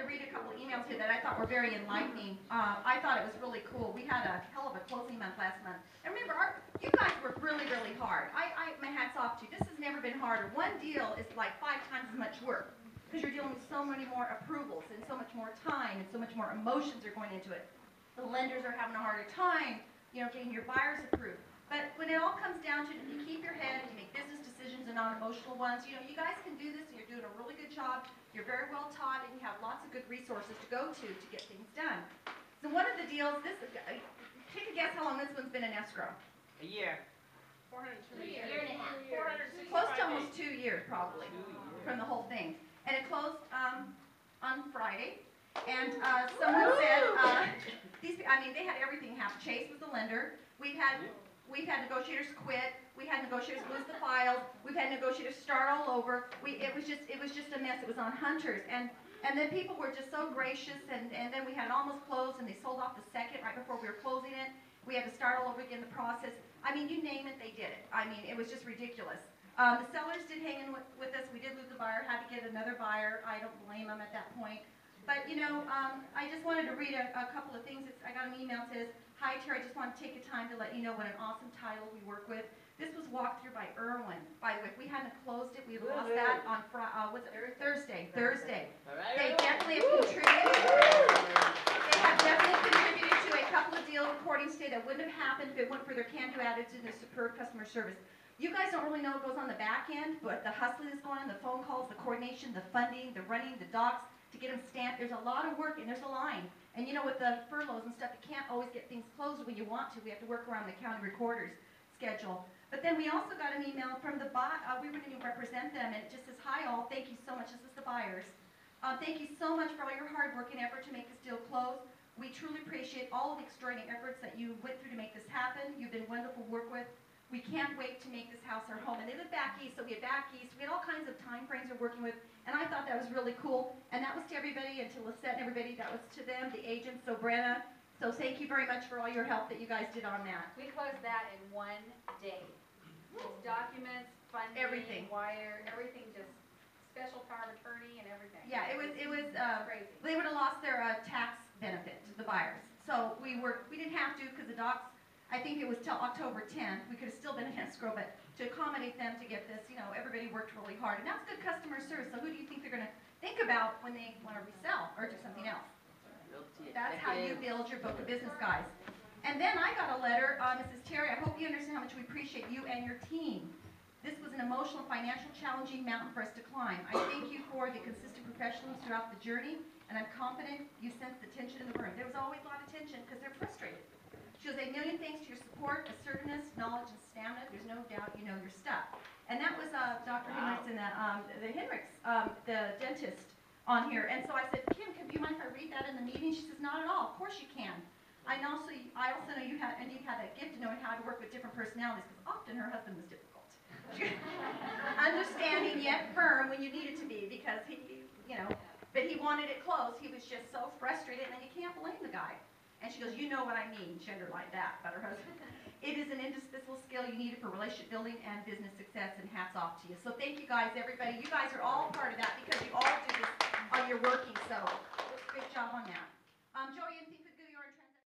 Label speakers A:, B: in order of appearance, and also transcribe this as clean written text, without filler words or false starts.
A: to read a couple emails here that I thought were very enlightening. I thought it was really cool. We had a hell of a closing month last month. And remember, you guys worked really, really hard. My hat's off to you. This has never been harder. One deal is like 5 times as much work because you're dealing with so many more approvals and so much more time and so much more emotions are going into it. The lenders are having a harder time, you know, getting your buyers approved. But when it all comes down to it, you keep your head, you make business decisions and non-emotional ones. You know, you guys can do this, and you're doing a really good job. You're very well taught, and you have lots of good resources to go to get things done. So one of the deals, take a guess how long this one's been in escrow.
B: A year.
C: 402
D: year and a half.
C: 465
A: Close to almost
C: days.
A: 2 years, probably, from the whole thing. And it closed on Friday. And someone said, they had everything happen. Chase was the lender. We've had negotiators quit. We had negotiators lose the files. We've had negotiators start all over. It was just a mess. It was on hunters, and then people were just so gracious. And then we had it almost closed, and they sold off the second right before we were closing it. We had to start all over again the process. I mean, you name it, they did it. I mean, it was just ridiculous. The sellers did hang in with us. We did lose the buyer. Had to get another buyer. I don't blame them at that point. But you know, I just wanted to read a couple of things. I got an email that says, "Hi Terry, I just want to take a time to let you know what an awesome title we work with. This was walked through by Irwin. By the way, if we hadn't closed it, we would have lost that on Thursday. They definitely have contributed. They have definitely contributed to a couple of deal recordings today that wouldn't have happened if it weren't for their can-do attitude and their superb customer service. You guys don't really know what goes on the back end, but the hustling that's going on, the phone calls, the coordination, the funding, the running, the docs, to get them stamped. There's a lot of work, and there's a line. And you know, with the furloughs and stuff, you can't always get things closed when you want to. We have to work around the county recorder's schedule. But then we also got an email from the we were going to represent them, and it just says, "Hi all, thank you so much." This is the buyers. Thank you so much for all your hard work and effort to make this deal close. We truly appreciate all of the extraordinary efforts that you went through to make this happen. You've been wonderful to work with. We can't wait to make this house our home. And they live back east, so we had back east. We had all kinds of time frames we're working with, and I thought that was really cool. And that was to everybody, and to Lisette and everybody, that was to them, the agents, so Brenna. So thank you very much for all your help that you guys did on that.
D: We closed that in 1 day. It's documents, funding,
A: Everything.
D: wire, everything, just special power of attorney and everything.
A: Yeah, it was
D: crazy.
A: they would have lost their tax benefit to the buyers. So we didn't have to, because the docs, I think it was till October 10th. We could have still been in escrow, but to accommodate them to get this, you know, everybody worked really hard. And that's good customer service. So who do you think they're going to think about when they want to resell or do something else? That's how you build your book of business, guys. And then I got a letter, Mrs. Terry, I hope you understand how much we appreciate you and your team. This was an emotional, financial, challenging mountain for us to climb. I thank you for the consistent professionalism throughout the journey, and I'm confident you sense the tension in the room. There was always a lot of tension because they're frustrated. She goes, "A million thanks to your support, assertiveness, knowledge, and stamina. There's no doubt you know your stuff." And that was Dr. Hendricks and the Hendricks, the dentist, on here. And so I said, "Kim, do you mind if I read that in the meeting?" She says, "Not at all. Of course you can." I also know you had that gift to knowing how to work with different personalities, because often her husband was difficult. Understanding yet firm when you needed to be, because but he wanted it closed. He was just so frustrated, and you can't blame the guy. And she goes, "You know what I mean." She underlined that about her husband. It is an indispensable skill you need for relationship building and business success, and hats off to you. So thank you guys, everybody. You guys are all part of that because you all do this on your working, so good job on that. Joey, anything